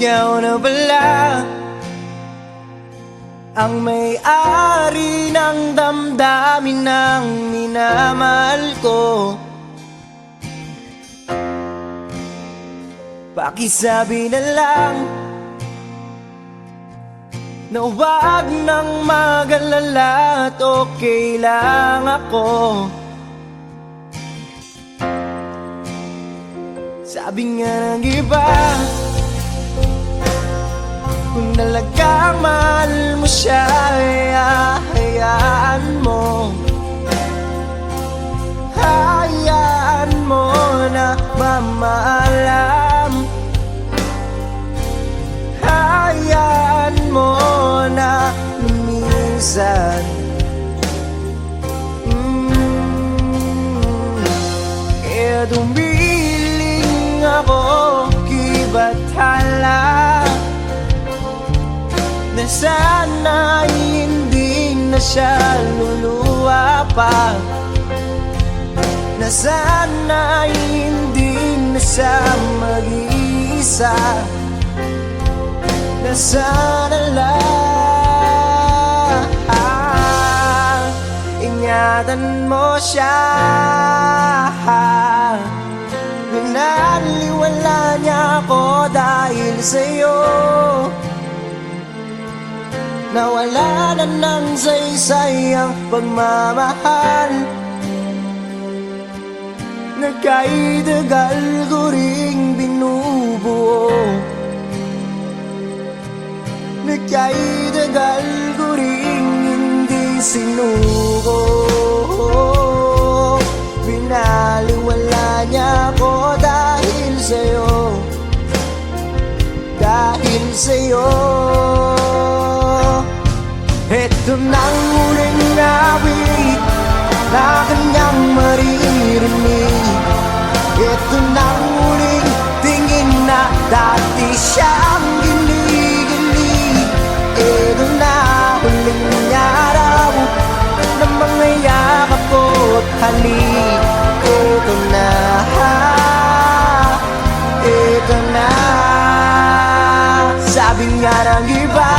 ikaw na pala ang may-ari ng damdamin ng minamahal ko. Pakisabi na lang na huwag nang mag-alala at okay lang ako. Sabi nga ng iba, kung talagang mahal mo siya, ay hayaan mo. Hayaan mo na mamaalam. Hayaan mo na lumisan. Kaya dumiling ako kay Bathala na sana hindi na siya luluwa pa, na sana hindi na siya mag-iisa, na sana lang ingatan mo siya. Binaliwala niya ako dahil sa'yo, nawala na ng saysay ang pagmamahal na kahit tagal ko ring binubuo, na kahit tagal ko ring hindi sinuko. Binaliwala niya ako dahil sa'yo, dahil sa'yo. Ito nang huling awit na kanyang maririnig. Ito nang huling tingin na dati siyang ginigilig. Ito na huling araw na mga yakap ko't halik. Ito na, ito na. Sabi nga ng iba,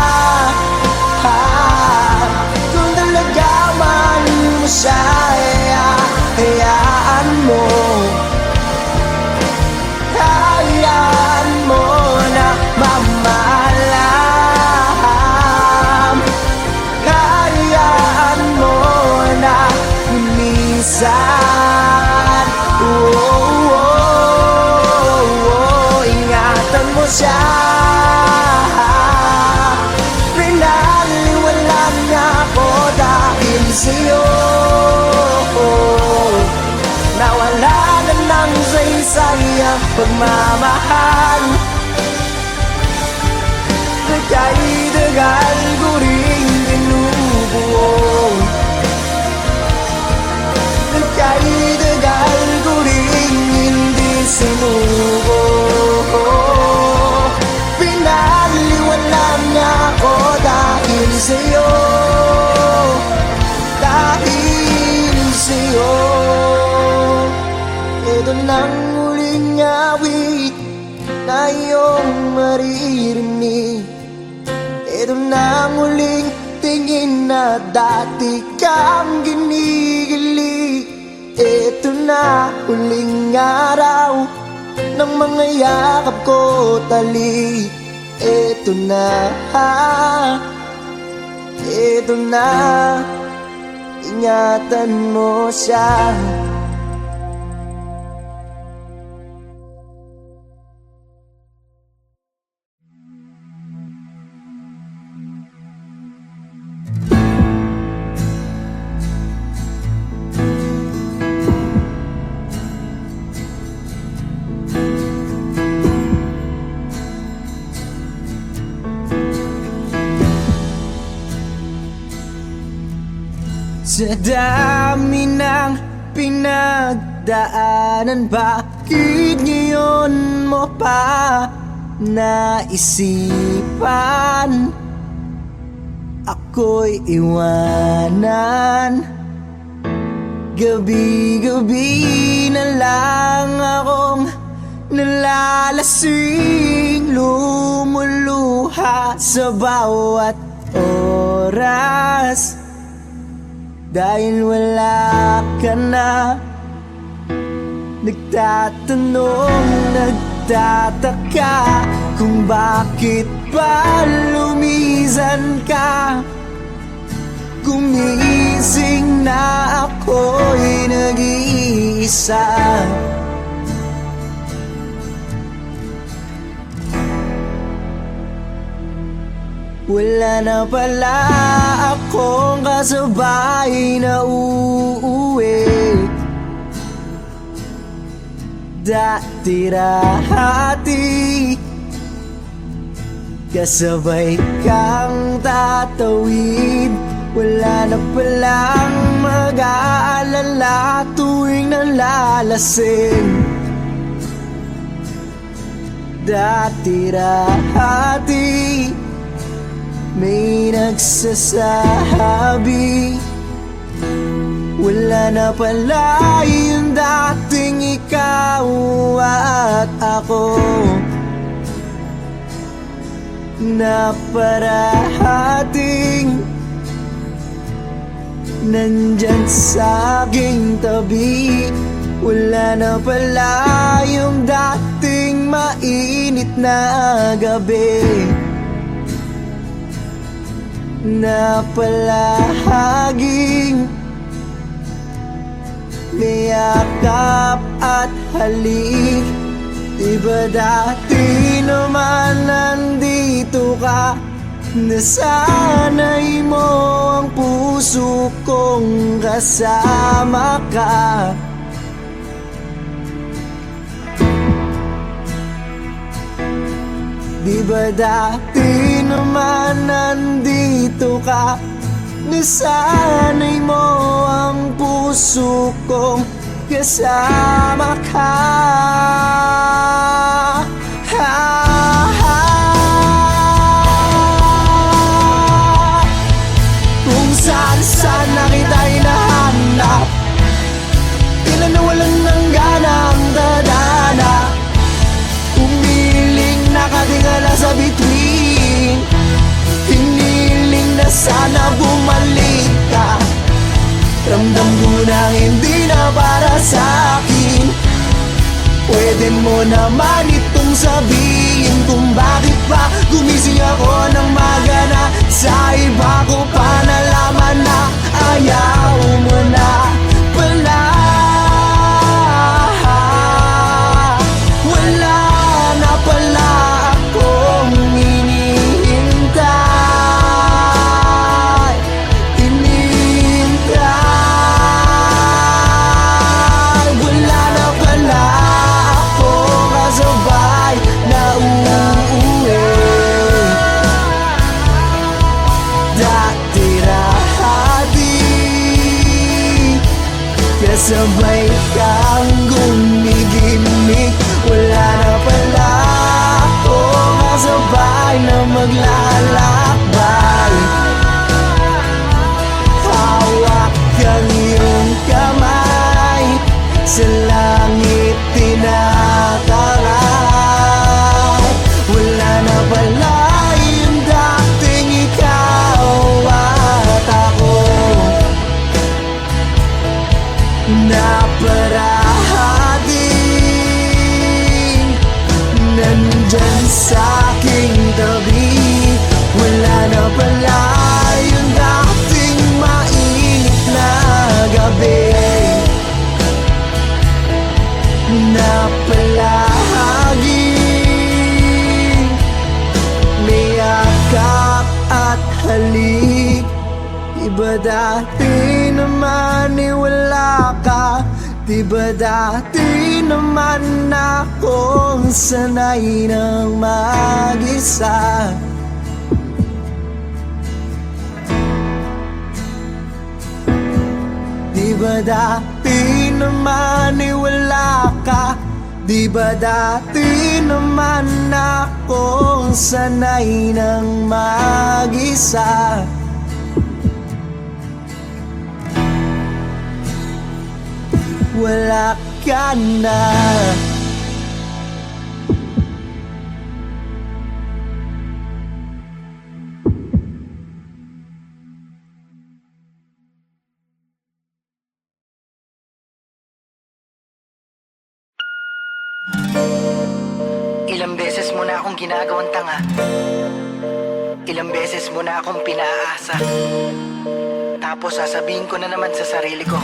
kung talaga mahal mo siya, hayaan mo. Hayaan mo na mamahalam. Hayaan mo na lumisan. Ingatan mo siya. Pinaliwala niya ako dahil sa'yo, nawala na ng saysay ang pagmamahal na kahit tagal ko rin binubuo, na kahit tagal ko rin hindi sinuko. Pinaliwala niya ako dahil sa'yo, dahil sa'yo. Ito nang huling awit na iyong maririnig. Ito nang huling tingin na dati kang ginigilig. Ito na huling araw ng mga yakap ko tali. Ito na, ito na. Ingatan mo siya. Sa dami ng pinagdaanan, bakit ngayon mo pa naisipan ako'y iwanan? Gabi-gabi na lang akong nalalasing, lumuluha sa bawat oras. Dahil wala ka na, nagtatanong, nagtataka kung bakit ba lumisan ka. Gumising na ako'y nag-iisa. Wala na pala akong kasabay na uuwi. Dati-rati kasabay kang tatawid. Wala na palang mag-aalala tuwing nalalasing. Dati-rati may nagsasabi, wala na pala yung dating ikaw at ako, na parating nandyan sa aking tabi. Wala na pala yung dating mainit na gabi, na palaging may yakap at halik. Diba dati naman nandito ka, nasanay mo ang puso kong kasama ka. Diba dati naman nandito ka, nasanay mo ang puso kong kasama ka. Kung saan na kita'y nahanap, ilan na walang nangganang dadana. Umiling nakatingala sa bituin, hiniling na sana bumalik ka. Ramdam ko na hindi na para sa'kin. Pwede mo naman itong sabihin kung bakit pa gumising ako ng magana. Sa iba ko pa nalaman na ayaw mo na pala. Wala na pala akong hinihintay. Wala na pala akong kasabay na uuwi. Dati-rati kasabay kang gumigimik. Wala na pala akong kasabay na maglalakbay. Hawak kang iyong kamay, sa langit tinataray. Wala na pala yung dating ikaw at ako, na parating nandyan sa aking tabi. Wala na pala yung dating mainit na gabi, na palaging may yakap at halik. Diba dati naman wala ka, diba dati naman akong sanay ng mag-isa. Diba dati naman wala ka, diba dati naman akong sanay ng mag-isa. Wala ka na, beses mo na akong ginagawang tanga. Ilang beses mo na akong pinaasa. Tapos sasabihin ko na naman sa sarili ko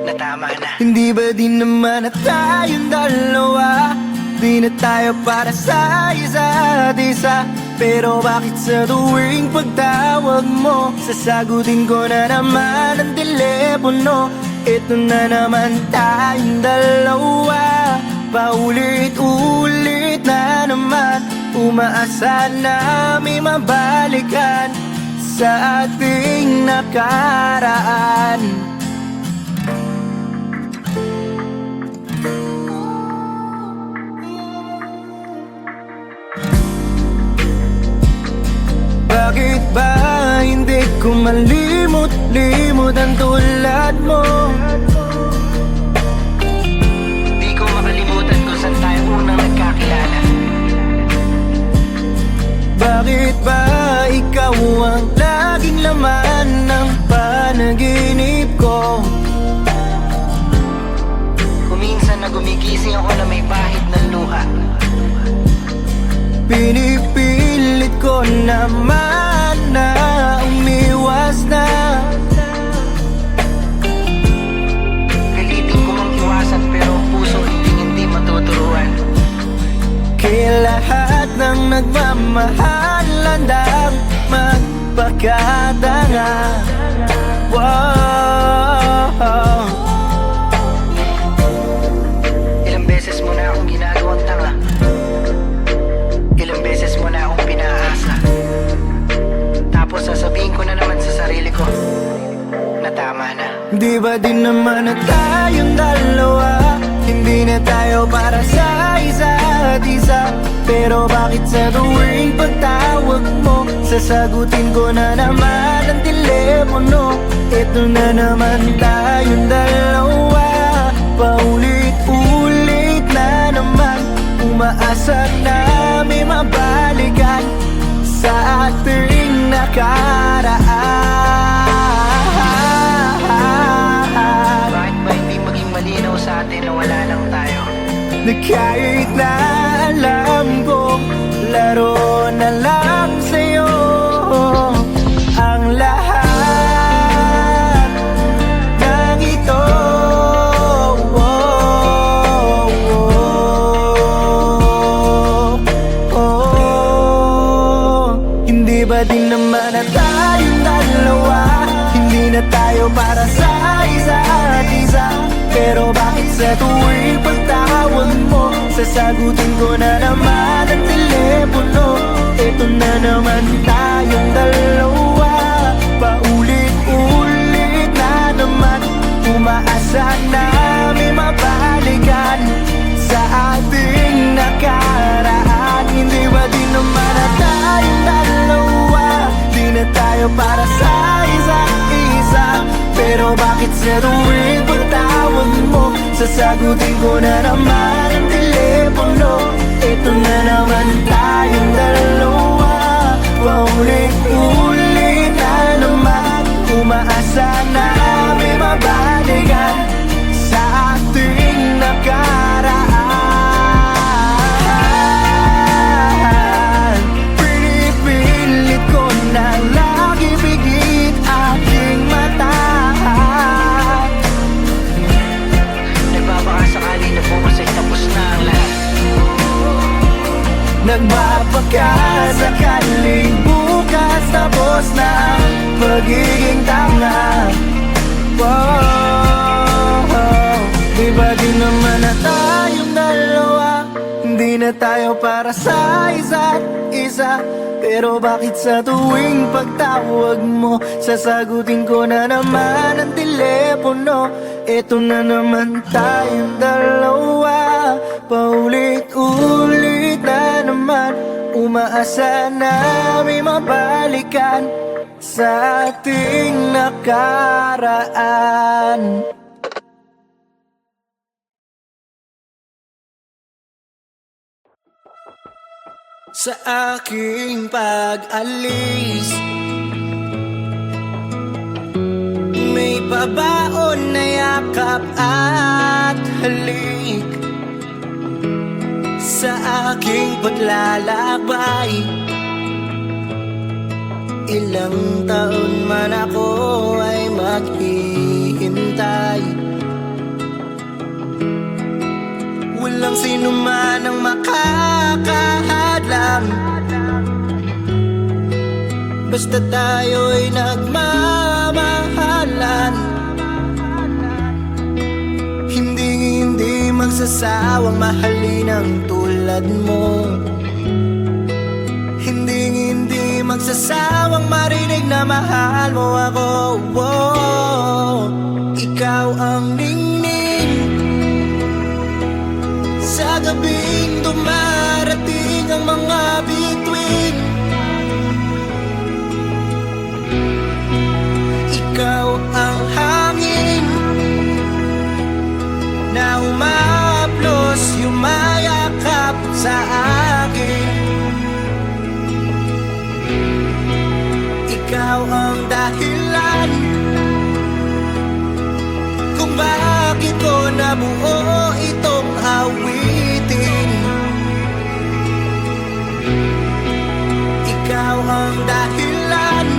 na tama na. Hindi ba din naman na tayong dalawa? Di na tayo para sa isa't isa. Pero bakit sa tuwing pagtawag mo, sasagutin ko na naman ang telepono? Ito na naman tayong dalawa, paulit-ulit na naman. Umaasa na may mabalikan sa ating nakaraan. Bakit ba hindi ko malimot-limot ang tulad mo? Di ko makalimutan kung saan tayo unang nagkakilala. Bakit ba ikaw ang laging laman ng panaginip ko? Kuminsan na gumigising ako na may bahid ng luha. Pinipilit ko naman na umiwas na. Pilitin ko mang iwasan pero ang puso hindi matuturuan. Kaya lahat ng nagmamahal landang magpakatanga. Wow. Ilang beses mo na akong ginagawang tanga. Ilang beses mo na akong pinaasa. Tapos sasabihin ko na naman sa sarili ko na tama na. Di ba din naman na tayong dalawa? Hindi na tayo para sa isa't isa. Pero bakit sa tuwing pagtawag mo, sasagutin ko na naman ang telepono? Ito na naman tayong dalawa, paulit-ulit na naman. Umaasa na may mabalikan sa ating nakaraan. Bakit ba hindi maging malinaw sa atin na wala lang tayo? Na kahit na alam kong laro na lang sa'yo ang lahat ng ito. Hindi ba din naman na tayong dalawa? Hindi na tayo para sa isa't isa. Pero bakit sa tuwing pagtawag mo, sasagutin ko na naman ang telepono? Ito na naman tayong dalawa, paulit-ulit na naman. Umaasa na may mabalikan sa ating nakaraan. Hindi ba din naman na tayong dalawa? Di na tayo para sa isa't isa. Pero bakit sa tuwing pagtawag mo, sasagutin ko na naman ang telepono? Ito na naman tayong dalawa, paulit-ulit na naman. Umaasa na may mabalikan sa ating nakaraan. Pinipilit ko na lagi bigit aking mata. Nagbabakasakali na bukas ay tapos na ang lahat. Nagbabakasakaling bukas tapos na ang pagiging tanga. Wow. Di ba din naman na tayong dalawa? Hindi na tayo para sa isa't isa. Pero bakit sa tuwing pagtawag mo, sasagutin ko na naman ang telepono? Ito na naman tayong dalawa, paulit-ulit na naman. Umaasa na may mabalikan sa ating nakaraan. Sa aking pag-alis, may babaon na yakap at halik. sa aking paglalakbay. Ilang taon man ako ay maghihintay. Walang sino man ang makakahadlang, basta tayo'y nagmamahalan. Hindi magsasawang mahalin ang tulad mo. Hindi magsasawang marinig na mahal mo ako. Ikaw ang ningning sa gabing dumarating ang mga bituin. Ikaw ang hangin na umaplos, yumayakap sa akin. Ikaw ang dahilan kung bakit ko nabuo itong awitin. Ikaw ang dahilan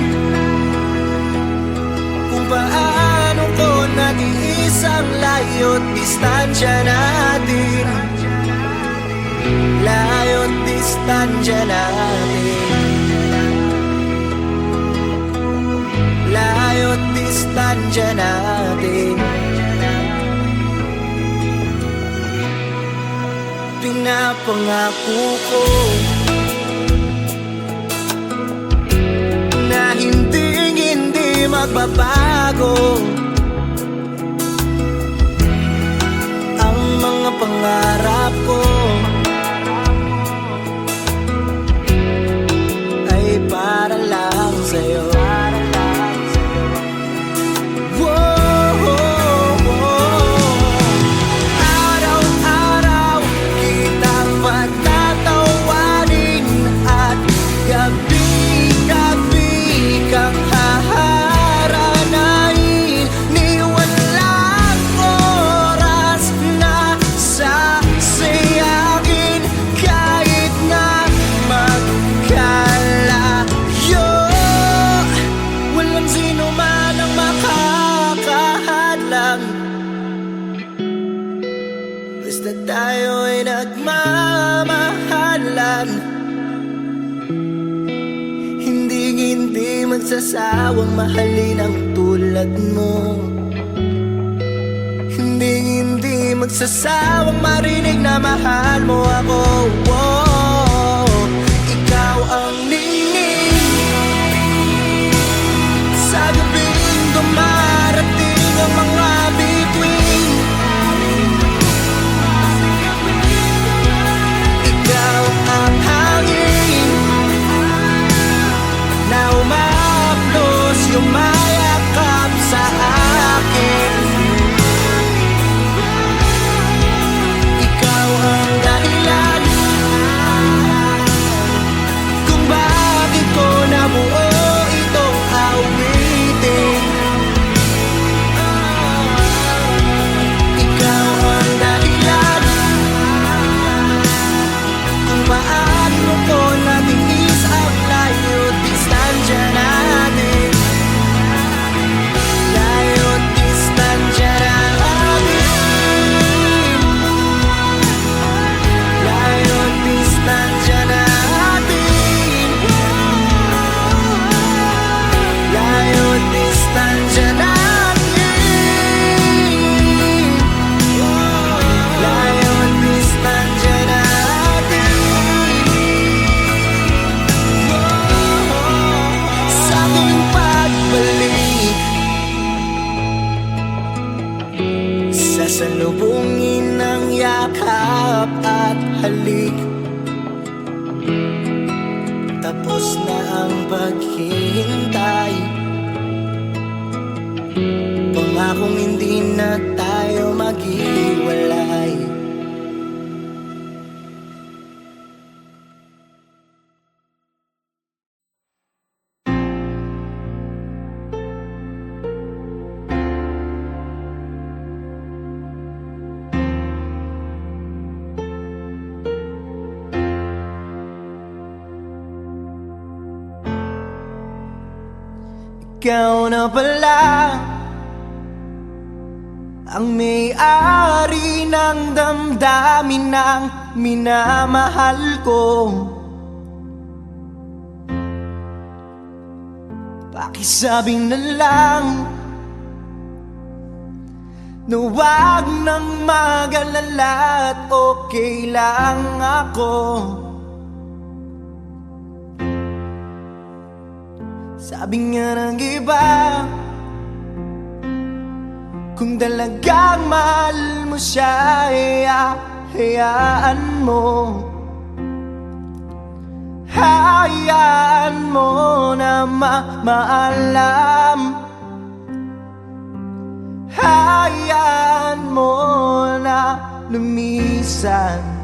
kung paano ko natiis ang layo't distansya natin. Layo't distansya natin. Layo't distansya natin. Pinapangako ko na hindi magbabago ang mga pangarap ko ay para lang sa'yo. Araw-araw kitang patatawanin at gabi-gabi kang haharanain. Ni walang oras na sasayakin kahit na magkalayo. Walang sino man ang makakahadlang, basta tayo'y nagmamahalan. Hindi magsasawang mahalin ang tulad mo. Hindi magsasawang marinig na mahal mo ako. Ikaw ang ningning sa gabing dumarating ang mga bituin. Ikaw ang hangin na umaplos, yumayakap sa akin. Ikaw ang dahilan kung bakit ko nabuo itong awitin. Ikaw ang dahilan kung paano ko natiis ang layo't distansya natin. Layo't distansya natin. Layo't distansya natin. Layo't distansya natin. Layo't distansya natin. Sa tuwing pagbalik, sasalubungin ng yakap at halik. Tapos na ang paghihintay, pangakong hindi na tayo maghiwalay. Ikaw na pala ang may-ari ng damdamin ng minamahal ko. Pakisabing na lang na huwag nang mag-alala at okay lang ako. Sabi nga ng iba, kung talagang mahal mo siya, hayaan mo. Hayaan mo na maalam. Hayaan mo na lumisan.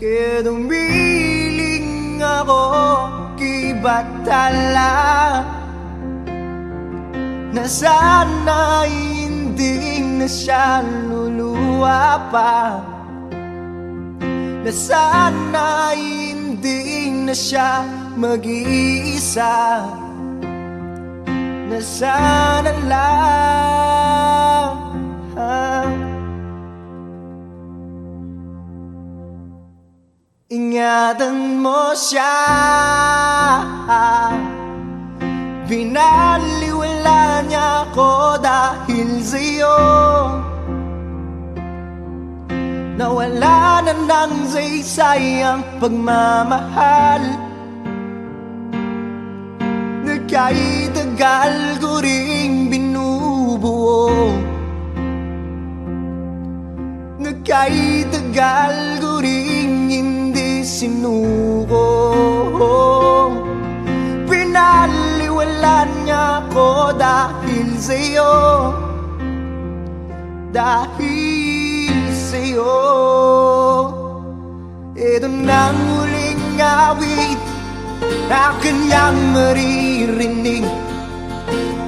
Kaya dumiling ako kay Batala, na sana hindi na siya luluwa pa, na sana hindi na siya mag-iisa, na sana lang ingatan mo siya. Binaliwala niya ako dahil sa'yo. Nawala na ng saysayang pagmamahal na kahit tagal ko ring binubuo, na kahit tagal ko ring hindi sinuko. Pinaliwala niya ako dahil sa'yo, dahil sa'yo. Ito na ang huling awit na kanyang maririnig.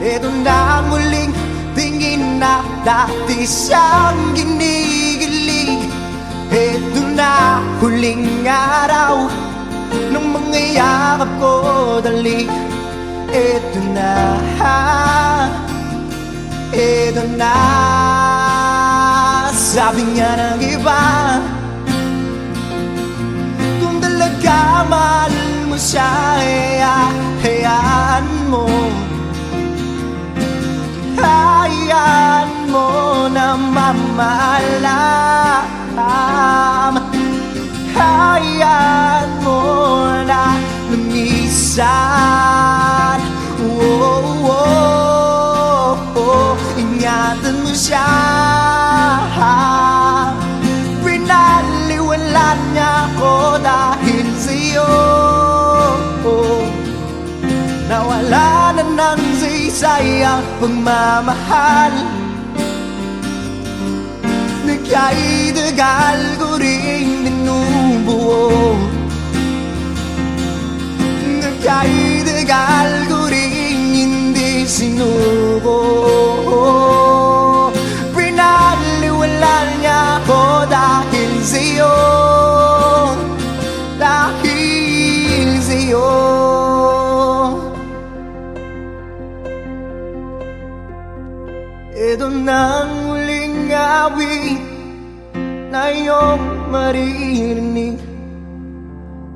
Ito na ang huling tingin na dati siyang ginigilig. Ito na huling araw ng mga yakap ko dali. Ito na, ito na. Sabi nga ng iba, kung talaga mahal mo siya, hayaan mo. Hayaan mo na mamaalam. Hayaan mo na lumisan. Ingatan mo siya. Pinaliwalan niya ako dahil sa'yo. Nawala na ng saysayang pagmamahal na kahit tagal ko ring binubuo, na kahit tagal ko ring hindi sinuko. Pinaliwalan niya ako dahil sa'yo, dahil sa'yo. Ito na ang huling awit na iyong maririnig.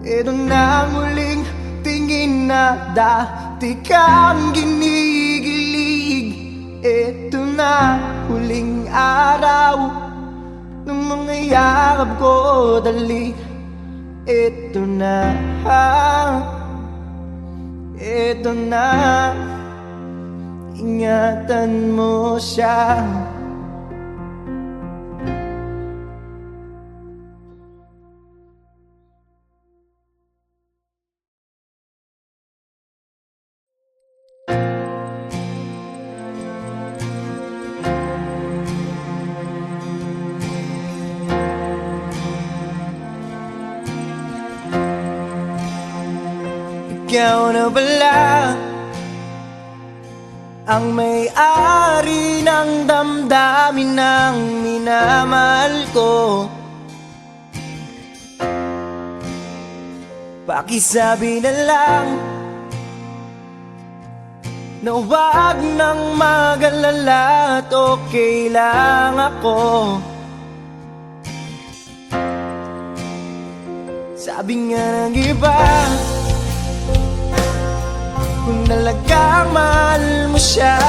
Ito na ang huling tingin na dati kang ginigilig. Ito na huling araw ng mga yakap ko dali. Ito na, ito na. Ingatan mo siya. Ikaw na pala ang may-ari ng damdamin ng minamahal ko. pakisabi na lang na huwag nang mag-alala at okay lang ako. Sabi nga ng iba, kung talagang mahal mo siya,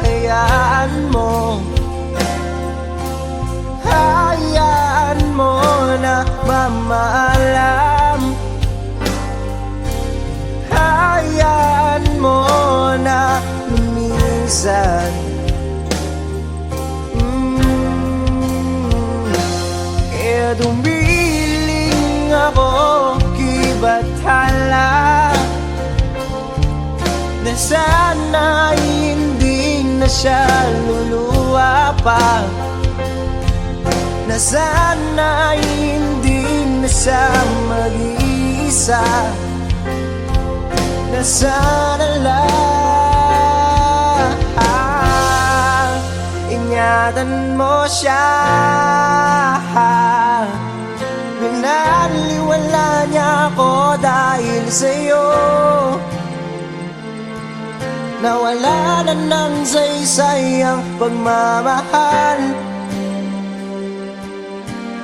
hayaan mo. Hayaan mo na mamaalam. Hayaan mo na lumisan. Kaya dumiling ako kay Bathala, na sana'y hindi na siya luluwa pa, na sana'y hindi na siya mag-iisa, na sana lang ingatan mo siya. Pinaliwala niya ako dahil sa'yo, nawala na ng saysay ang pagmamahal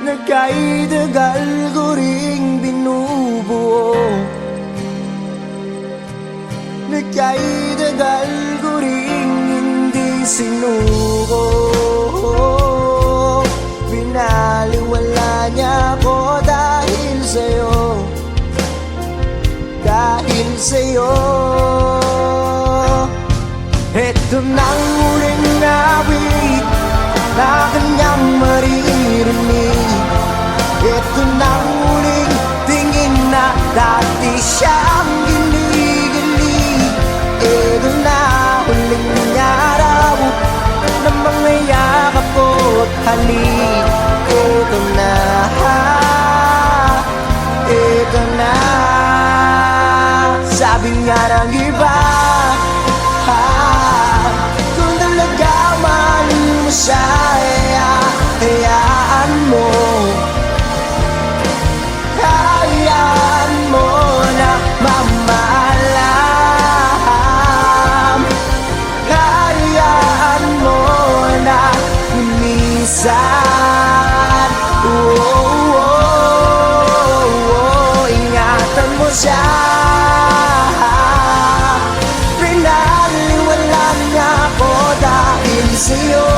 na kay tagal ko ring binubuo, na kay tagal ko ring hindi sinuko. Binaliwala niya ako dahil sa'yo, dahil sa'yo. Ito nang huling awit na kanyang maririnig. Ito nang huling tingin na dati siyang ginigilig. Ito na huling araw na mga yakap ko't halik. Ito na, ito na. Sabi nga ng iba, kung talaga mahal mo siya, hayaan mo. Hayaan mo na mamaalam. Hayaan mo na lumisan. Ingatan mo siya. Pinaliwala niya ako dahil sa'yo,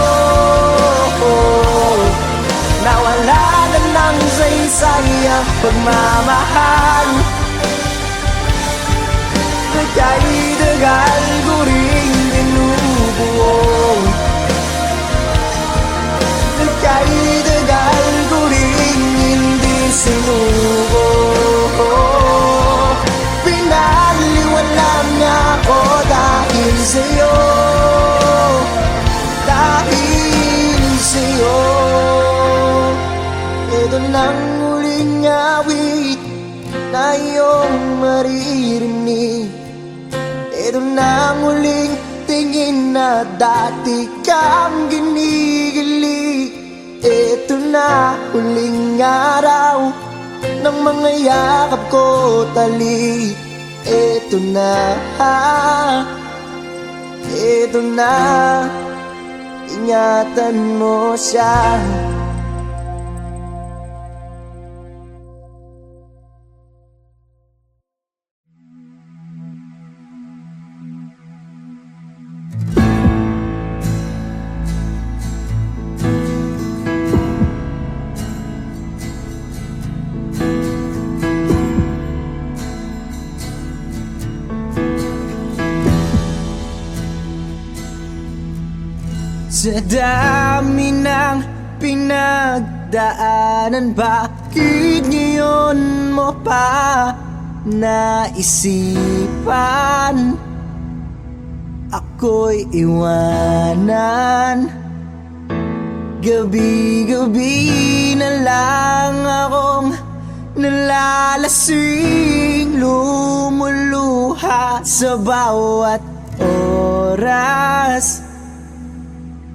nawala na ng saysay ang pagmamahal na kay tagal ko ring binubuo, na kay tagal ko ring hindi sinuko. Pinaliwala niya ako dahil sa'yo, dahil sa'yo. Ito nang huling awit na iyong maririnig. Ito nang huling tingin na dati kang ginigilig. Ito na huling araw ng mga yakap ko tali. Ito na, ito na. Ingatan mo siya. Sa dami ng pinagdaanan, bakit ngayon mo pa naisipan ako'y iwanan? Gabi-gabi na lang akong nalalasing, lumuluha sa bawat oras.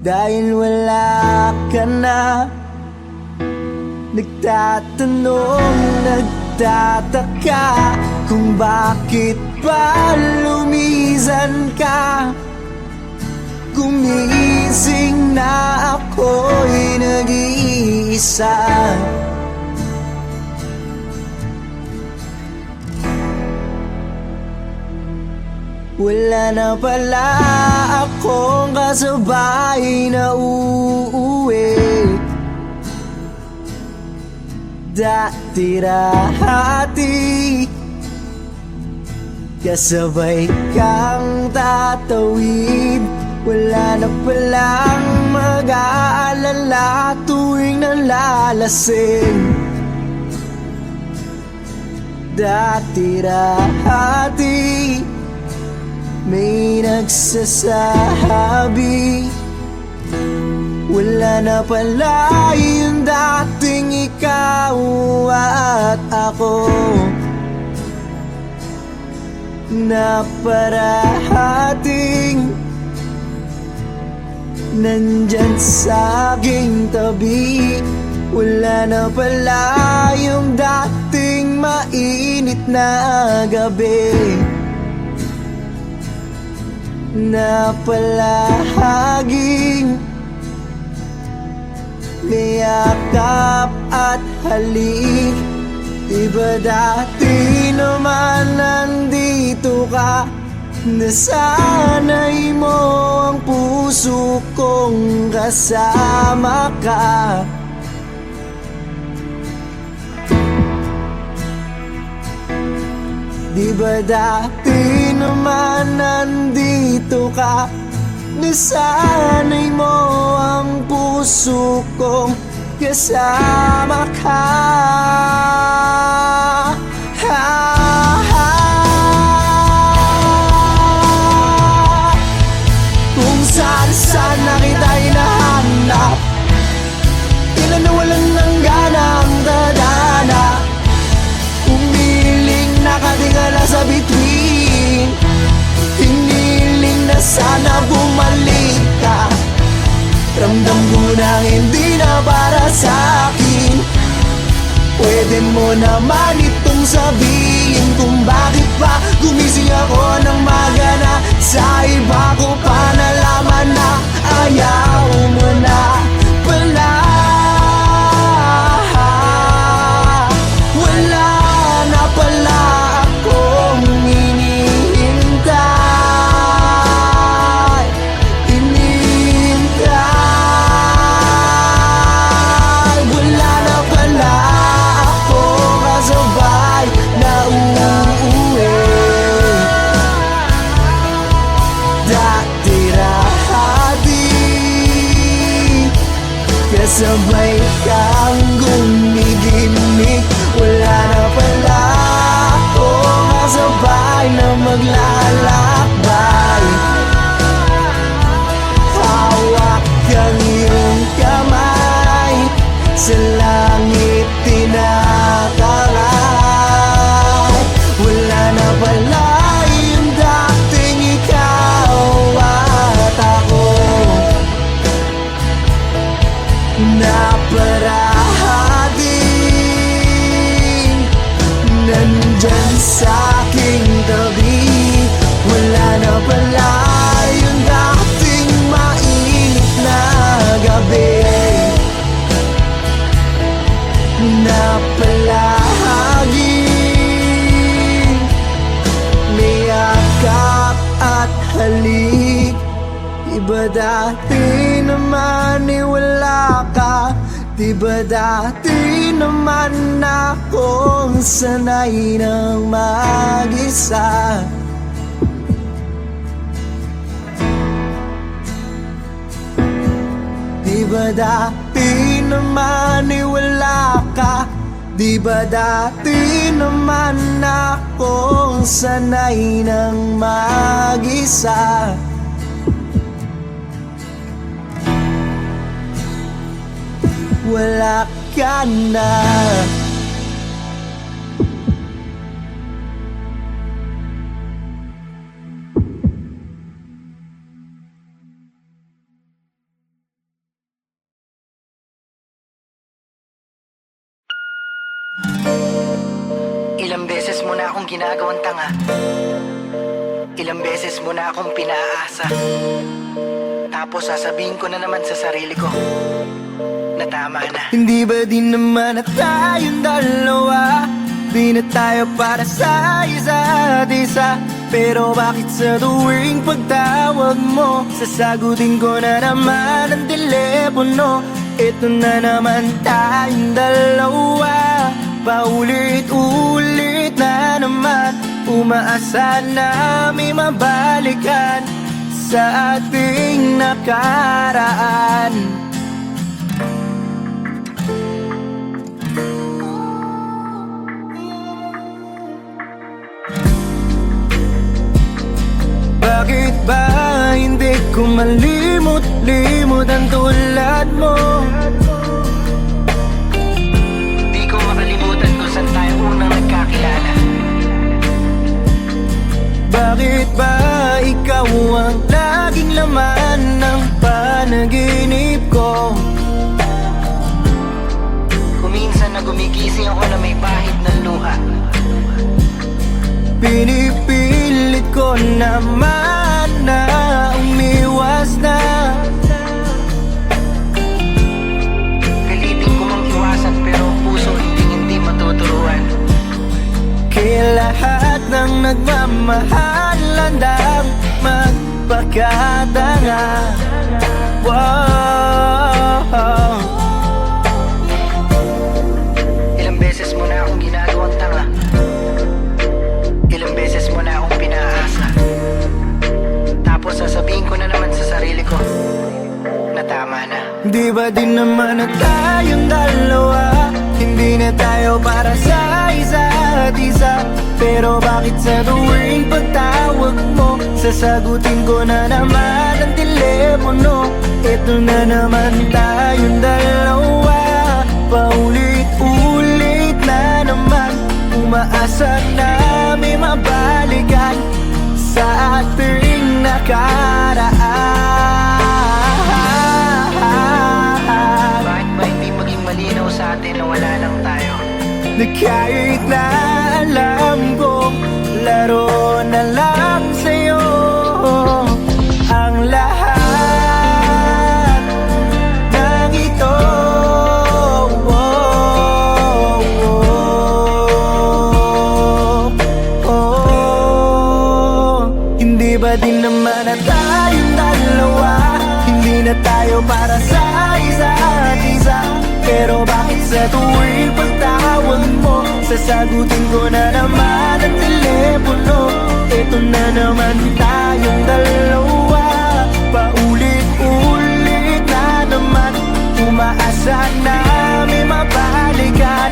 Dahil wala ka na, nagtatanong, nagtataka kung bakit ba lumisan ka. Gumising na ako'y nag-iisa. Wala na pala akong kasabay na uuwi. Dati-dati kasabay kang tatawid. Wala na palang mag-aalala tuwing nalalasing. Dati-dati may nagsasabi, wala na pala yung dating ikaw at ako, na parating nandyan sa aking tabi. Wala na pala yung dating mainit na gabi, na palaging may yakap at halik. Diba dati naman nandito ka, nasanay mo ang puso kong kasama ka. Diba dati naman nandito ka, nasanay mo ang puso kong kasama ka. Kung saan na kita'y nahanap, ilan na walang nanggana ang dadana. Umiling nakatingala sa bituin, hiniling na sana bumalik ka. Ramdam ko na hindi na para sa'kin. Pwede mo naman itong sabihin kung bakit pa gumising ako ng magana. Sa iba ko pa nalaman na ayaw mo na pala. Wala na pala akong hinihintay. Wala na pala akong kasabay na uuwi. Dati-dati kasabay kang gumigimik. Wala na pala akong kasabay na maglalakbay. Hawak kang iyong kamay, sa langit tinataray. Wala na pala yung dating ikaw at ako, na parating nandyan sa aking tabi. Wala na pala yung dating mainit na gabi, na palaging may yakap at halik. Diba dati naman wala ka, diba dati naman akong sanay ng mag-isa. Diba dati naman wala ka, diba dati naman akong sanay ng mag-isa. Wala ka na. Ilang beses mo na akong ginagawang tanga. Ilang beses mo na akong pinaasa. Tapos sasabihin ko na naman sa sarili ko na tama na. Hindi ba din naman na tayong dalawa? Di na tayo para sa isa't isa. Pero bakit sa tuwing pagtawag mo, sasagutin ko na naman ang telepono? Ito na naman tayong dalawa, paulit-ulit na naman. Umaasa na may mabalikan sa ating nakaraan. Bakit ba hindi ko malimot-limot ang tulad mo? Di ko makalimutan kung saan tayo unang nagkakilala. Bakit ba ikaw ang laging laman ng panaginip ko? Kuminsan na gumigising ako na may bahid ng luha. Pinipilit ko naman na umiwas na. Pilitin ko mang iwasan pero ang puso hindi matuturuan. Kaya lahat ng nagmamahal landang magpakatanga. Wow. Ilang beses mo na akong ginagawang tanga. Ilang beses mo na akong pinaasa. Tapos sasabihin ko na naman sa sarili ko na tama na. Di ba din naman na tayong dalawa? Hindi na tayo para sa isa't isa. Pero bakit sa tuwing pagtawag mo, sasagutin ko na naman ang telepono? Ito na naman tayong dalawa, paulit-ulit na naman. Umaasa na may mabalikan sa ating nakaraan. Bakit ba hindi maging malinaw sa atin na wala lang tayo? Na kahit na alam ko, laro na lang sa'yo ang lahat ng ito. Hindi ba din naman na tayong dalawa? Hindi na tayo para sa isa't isa. Pero bakit sa tuwing pagtawag mo, sasagutin ko na naman ang telepono? Ito na naman tayong dalawa, paulit-ulit na naman. Umaasa na may mabalikan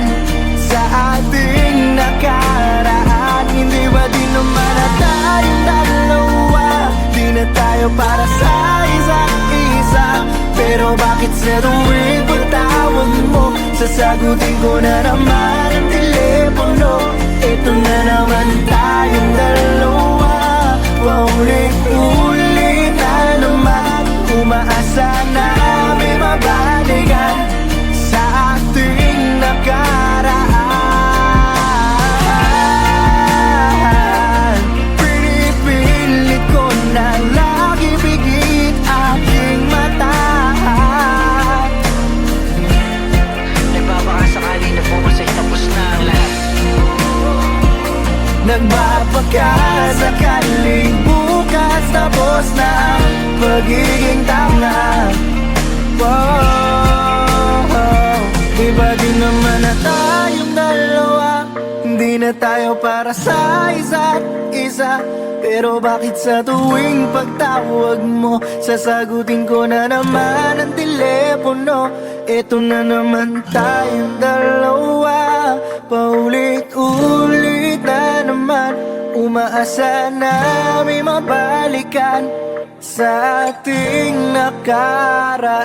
sa ating nakaraan. Hindi ba din naman na tayong dalawa? Di na tayo para sa isa't isa. Pero bakit sa tuwing pagtawag mo, sasagutin ko na naman ang telepono? Ito na naman tayong dalawa, paulit-ulit na naman. Umaasa na may mabalikan sa ating nakaraan. Pinipilit ko na lagi bigit aking mata. Nagbabakasakali na bukas ay tapos na ang lahat. Nagbabakasakaling bukas tapos na ang pagiging tanga. Wow. Di ba din naman na tayong dalawa? Hindi na tayo para sa isa't isa. Pero bakit sa tuwing pagtawag mo, sasagutin ko na naman ang telepono? Ito na naman tayong dalawa, paulit-ulit na naman. Umaasa na may mabalikan sa ating nakaraan.